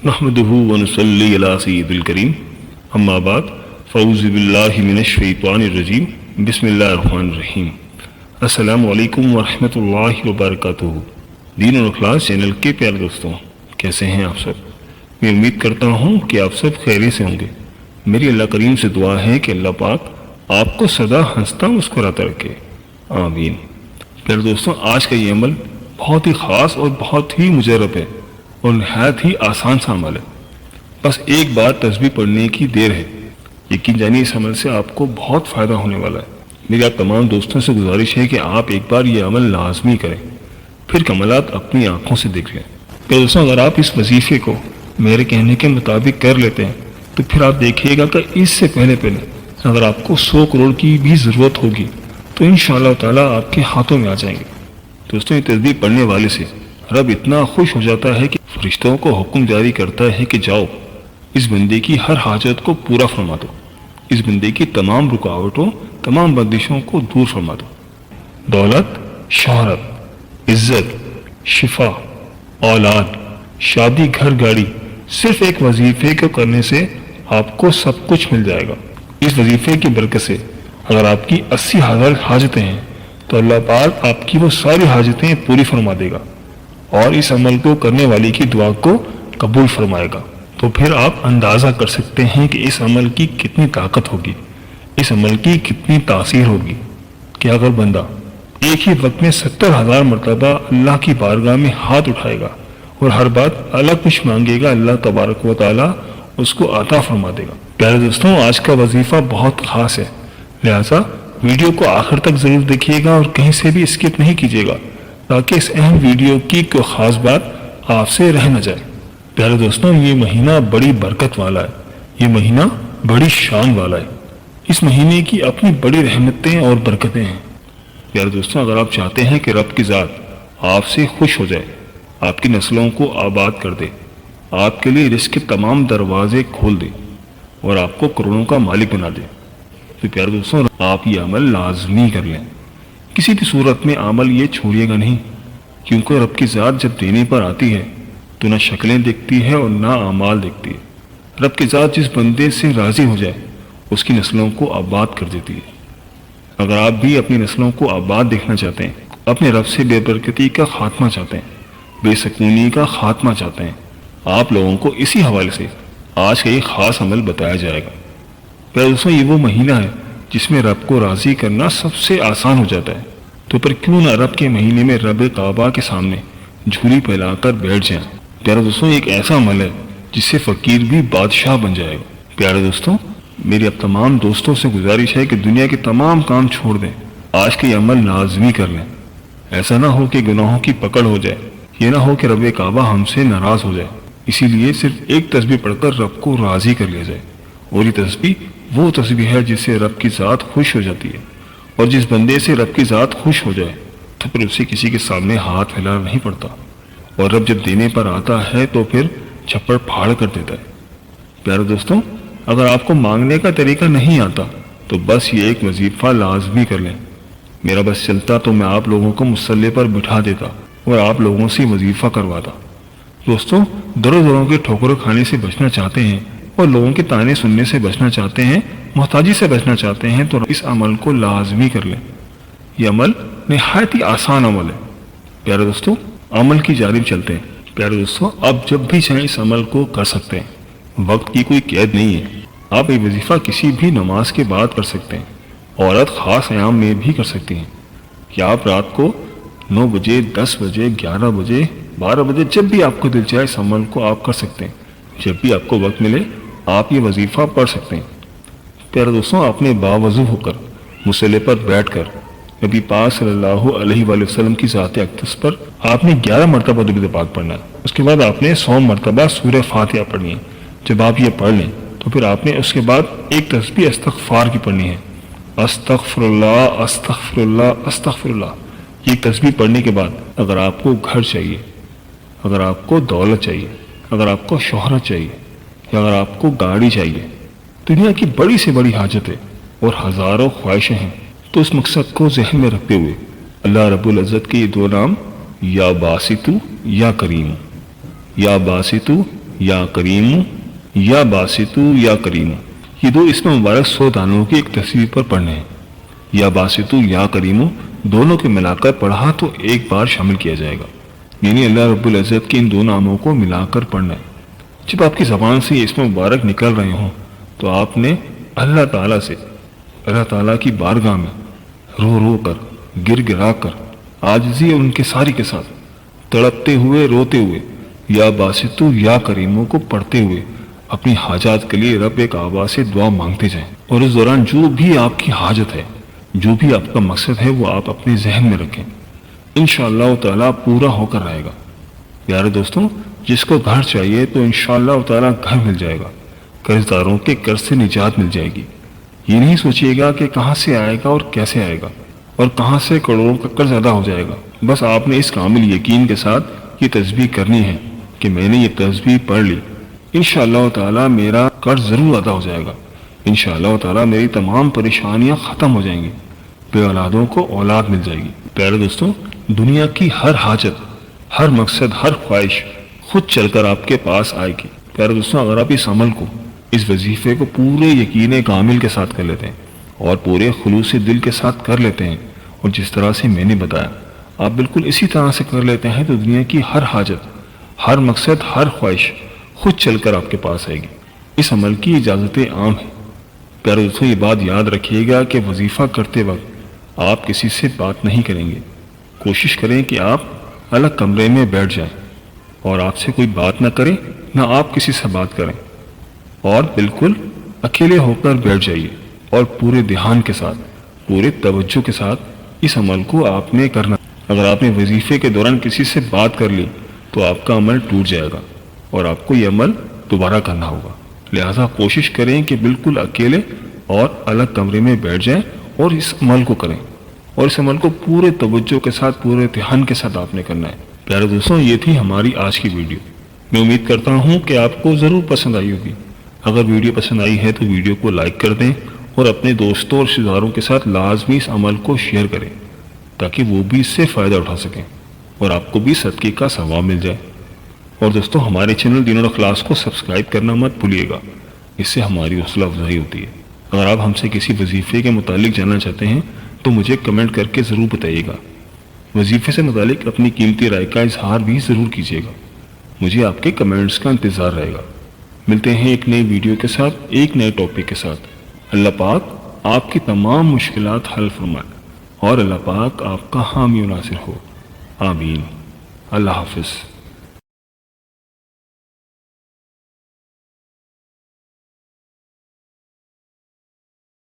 نحمده ونصلي على سيد الكريم اما بعد فاعوذ باللہ من الشیطان الرجیم بسم اللہ الرحمن الرحیم السلام علیکم ورحمۃ اللہ وبرکاتہ۔ دین اور اخلاص چینل کے پیارے دوستوں، کیسے ہیں آپ سب؟ میں امید کرتا ہوں کہ آپ سب خیریت سے ہوں گے۔ میری اللہ کریم سے دعا ہے کہ اللہ پاک آپ کو سدا ہنستا مسکراتا رکھے، آمین۔ پیارے دوستوں، آج کا یہ عمل بہت ہی خاص اور بہت ہی مجرب ہے اور نہایت ہی آسان سا عمل ہے۔ بس ایک بار تسبیح پڑھنے کی دیر ہے۔ یقین جانیے اس عمل سے آپ کو بہت فائدہ ہونے والا ہے۔ میری آپ تمام دوستوں سے گزارش ہے کہ آپ ایک بار یہ عمل لازمی کریں، پھر کمالات اپنی آنکھوں سے دیکھ لیں۔ کہ دوستوں، اگر آپ اس وظیفے کو میرے کہنے کے مطابق کر لیتے ہیں تو پھر آپ دیکھیے گا کہ اس سے پہلے اگر آپ کو 100 کروڑ کی بھی ضرورت ہوگی تو انشاءاللہ تعالیٰ آپ کے ہاتھوں میں آ جائیں گے۔ دوستوں، یہ تسبیح پڑھنے والے سے رب اتنا خوش ہو جاتا ہے کہ فرشتوں کو حکم جاری کرتا ہے کہ جاؤ اس بندے کی ہر حاجت کو پورا فرما دو، اس بندے کی تمام رکاوٹوں، تمام بندشوں کو دور فرما دو۔ دولت، شہرت، عزت، شفا، اولاد، شادی، گھر، گاڑی، صرف ایک وظیفے کو کرنے سے آپ کو سب کچھ مل جائے گا۔ اس وظیفے کی برکت سے اگر آپ کی 80,000 حاجتیں ہیں تو اللہ پاک آپ کی وہ ساری حاجتیں پوری فرما دے گا اور اس عمل کو کرنے والی کی دعا کو قبول فرمائے گا۔ تو پھر آپ اندازہ کر سکتے ہیں کہ اس عمل کی کتنی طاقت ہوگی، اس عمل کی کتنی تاثیر ہوگی کہ اگر بندہ ایک ہی وقت میں 70,000 مرتبہ اللہ کی بارگاہ میں ہاتھ اٹھائے گا اور ہر بات الگ کچھ مانگے گا، اللہ تبارک و تعالیٰ اس کو عطا فرما دے گا۔ پیارے دوستوں، آج کا وظیفہ بہت خاص ہے، لہٰذا ویڈیو کو آخر تک ضرور دیکھیے گا اور کہیں سے بھی اسکپ نہیں کیجیے گا تاکہ اس اہم ویڈیو کی کوئی خاص بات آپ سے رہ نہ جائے۔ پیارے دوستوں، یہ مہینہ بڑی برکت والا ہے، یہ مہینہ بڑی شان والا ہے، اس مہینے کی اپنی بڑی رحمتیں اور برکتیں ہیں۔ پیارے دوستوں، اگر آپ چاہتے ہیں کہ رب کی ذات آپ سے خوش ہو جائے، آپ کی نسلوں کو آباد کر دے، آپ کے لیے رزق کے تمام دروازے کھول دے اور آپ کو کروڑوں کا مالک بنا دے، تو پیارے دوستوں آپ یہ عمل لازمی کر لیں۔ کسی بھی صورت میں عمل یہ چھوڑیے گا نہیں، کیونکہ رب کی ذات جب دینے پر آتی ہے تو نہ شکلیں دیکھتی ہے اور نہ اعمال دیکھتی ہے۔ رب کی ذات جس بندے سے راضی ہو جائے اس کی نسلوں کو آباد کر دیتی ہے۔ اگر آپ بھی اپنی نسلوں کو آباد دیکھنا چاہتے ہیں، اپنے رب سے بے برکتی کا خاتمہ چاہتے ہیں، بے سکونی کا خاتمہ چاہتے ہیں، آپ لوگوں کو اسی حوالے سے آج کا یہ خاص عمل بتایا جائے گا۔ پیارے دوستوں، یہ وہ مہینہ ہے جس میں رب کو راضی کرنا سب سے آسان ہو جاتا ہے، تو پر کیوں نہ رب کے مہینے میں رب کعبہ کے سامنے جھولی پھیلا کر بیٹھ جائیں۔ پیارے دوستوں، ایک ایسا عمل ہے جس سے فقیر بھی بادشاہ بن جائے گا۔ پیارے دوستوں، میری اب تمام دوستوں سے گزارش ہے کہ دنیا کے تمام کام چھوڑ دیں، آج کے یہ عمل لازمی کر لیں۔ ایسا نہ ہو کہ گناہوں کی پکڑ ہو جائے، یہ نہ ہو کہ رب کعبہ ہم سے ناراض ہو جائے۔ اسی لیے صرف ایک تسبیح پڑھ کر رب کو راضی کر لیا جائے، اور یہ تسبیح وہ تسبیح ہے جس سے رب کی ذات خوش ہو جاتی ہے، اور جس بندے سے رب کی ذات خوش ہو جائے تو پھر اسے کسی کے سامنے ہاتھ پھیلانا نہیں پڑتا، اور رب جب دینے پر آتا ہے تو پھر چھپڑ پھاڑ کر دیتا ہے۔ پیارے دوستوں، اگر آپ کو مانگنے کا طریقہ نہیں آتا تو بس یہ ایک وظیفہ لازمی کر لیں۔ میرا بس چلتا تو میں آپ لوگوں کو مصلی پر بٹھا دیتا اور آپ لوگوں سے وظیفہ کرواتا۔ دوستوں، دروں دروں کے ٹھوکروں کھانے سے بچنا چاہتے ہیں اور لوگوں کے تانے سننے سے بچنا چاہتے ہیں، محتاجی سے بچنا چاہتے ہیں، تو اس عمل کو لازمی کر لیں۔ یہ عمل نہایت ہی آسان عمل ہے۔ پیارے دوستوں، عمل کی جانب چلتے ہیں۔ پیارے دوستوں، آپ جب بھی چاہیں اس عمل کو کر سکتے ہیں، وقت کی کوئی قید نہیں ہے۔ آپ یہ وظیفہ کسی بھی نماز کے بعد کر سکتے ہیں، عورت خاص ایام میں بھی کر سکتی ہیں، کہ آپ رات کو 9 بجے، 10 بجے، 11 بجے، 12 بجے، جب بھی آپ کو دل چاہے اس عمل کو آپ کر سکتے ہیں۔ جب بھی آپ کو وقت ملے آپ یہ وظیفہ پڑھ سکتے ہیں۔ پیارے دوستوں، آپ نے باوضو ہو کر مصلی پر بیٹھ کر نبی پاک صلی اللہ علیہ وآلہ وسلم کی ذات اقدس پر آپ نے 11 مرتبہ درود پاک پڑھنا ہے۔ اس کے بعد آپ نے 100 مرتبہ سورہ فاتحہ پڑھنی ہے۔ جب آپ یہ پڑھ لیں تو پھر آپ نے اس کے بعد ایک تسبیح استغفار کی پڑھنی ہے، استغفر اللہ، استغفر اللہ، استغفر اللہ۔ یہ تسبیح پڑھنے کے بعد اگر آپ کو گھر چاہیے، اگر آپ کو دولت چاہیے، اگر آپ کو شہرت چاہیے، یا اگر آپ کو گاڑی چاہیے، دنیا کی بڑی سے بڑی حاجتیں اور ہزاروں خواہشیں ہیں، تو اس مقصد کو ذہن میں رکھتے ہوئے اللہ رب العزت کے یہ دو نام، یا باسطو یا کریم، یا باسطو یا کریم یا باسطو یا کریم، یہ دو اسم مبارک 100 دانوں کی ایک تصویر پر پڑھنے ہیں۔ یا باسطو یا کریم دونوں کے ملا کر پڑھا تو ایک بار شامل کیا جائے گا، یعنی اللہ رب العزت کے ان دو ناموں کو ملا کر پڑھنا ہے۔ جب آپ کی زبان سے یہ اسم مبارک نکل رہے ہوں تو آپ نے اللہ تعالیٰ سے، اللہ تعالیٰ کی بارگاہ میں رو رو کر، گر گرا کر، عاجزی اور ان کے ساری کے ساتھ تڑپتے ہوئے، روتے ہوئے یا باسطو یا کریموں کو پڑھتے ہوئے اپنی حاجات کے لیے رب ایک آواز سے دعا مانگتے جائیں، اور اس دوران جو بھی آپ کی حاجت ہے، جو بھی آپ کا مقصد ہے، وہ آپ اپنے ذہن میں رکھیں، انشاءاللہ تعالیٰ پورا ہو کر رہے گا۔ پیارے دوستوں، جس کو گھر چاہیے تو انشاءاللہ تعالیٰ گھر مل جائے گا، قرض داروں کے قرض سے نجات مل جائے گی۔ یہ نہیں سوچیے گا کہ کہاں سے آئے گا اور کیسے آئے گا اور کہاں سے کروڑوں کا قرض ادا ہو جائے گا۔ بس آپ نے اس کامل یقین کے ساتھ یہ تسبیح کرنی ہے کہ میں نے یہ تسبیح پڑھ لی، انشاءاللہ تعالیٰ میرا قرض ضرور ادا ہو جائے گا، انشاءاللہ تعالیٰ میری تمام پریشانیاں ختم ہو جائیں گی، بے اولادوں کو اولاد مل جائے گی۔ پیارے دوستوں، دنیا کی ہر حاجت، ہر مقصد، ہر خواہش خود چل کر آپ کے پاس آئے گی۔ پیارے دوستوں، اگر آپ اس عمل کو، اس وظیفے کو پورے یقین کامل کے ساتھ کر لیتے ہیں اور پورے خلوص دل کے ساتھ کر لیتے ہیں، اور جس طرح سے میں نے بتایا آپ بالکل اسی طرح سے کر لیتے ہیں، تو دنیا کی ہر حاجت، ہر مقصد، ہر خواہش خود چل کر آپ کے پاس آئے گی۔ اس عمل کی اجازت عام ہے۔ پیارے دوستوں، یہ بات یاد رکھیے گا کہ وظیفہ کرتے وقت آپ کسی سے بات نہیں کریں گے۔ کوشش کریں کہ آپ الگ کمرے میں بیٹھ جائیں اور آپ سے کوئی بات نہ کرے، نہ آپ کسی سے بات کریں، اور بالکل اکیلے ہو کر بیٹھ جائیے اور پورے دھیان کے ساتھ، پورے توجہ کے ساتھ اس عمل کو آپ نے کرنا۔ اگر آپ نے وظیفے کے دوران کسی سے بات کر لی تو آپ کا عمل ٹوٹ جائے گا اور آپ کو یہ عمل دوبارہ کرنا ہوگا۔ لہذا کوشش کریں کہ بالکل اکیلے اور الگ کمرے میں بیٹھ جائیں اور اس عمل کو کریں، اور اس عمل کو پورے توجہ کے ساتھ، پورے دھیان کے ساتھ آپ نے کرنا ہے۔ پیارے دوستوں، یہ تھی ہماری آج کی ویڈیو۔ میں امید کرتا ہوں کہ آپ کو ضرور پسند آئی ہوگی۔ اگر ویڈیو پسند آئی ہے تو ویڈیو کو لائک کر دیں اور اپنے دوستوں اور رشتہ داروں کے ساتھ لازمی اس عمل کو شیئر کریں تاکہ وہ بھی اس سے فائدہ اٹھا سکیں اور آپ کو بھی صدقے کا ثواب مل جائے۔ اور دوستوں، ہمارے چینل دین اور اخلاص کو سبسکرائب کرنا مت بھولیے گا، اس سے ہماری حوصلہ افزائی ہوتی ہے۔ اگر آپ ہم سے کسی وظیفے کے متعلق جاننا چاہتے ہیں تو مجھے کمنٹ کر کے ضرور بتائیے گا۔ وظیفے سے متعلق اپنی قیمتی رائے کا اظہار بھی ضرور کیجیے گا، مجھے آپ کے کمنٹس کا انتظار رہے گا۔ ملتے ہیں ایک نئی ویڈیو کے ساتھ، ایک نئے ٹاپک کے ساتھ۔ اللہ پاک آپ کی تمام مشکلات حل فرمائے اور اللہ پاک آپ کا حامی و ناصر ہو، آمین۔ اللہ حافظ۔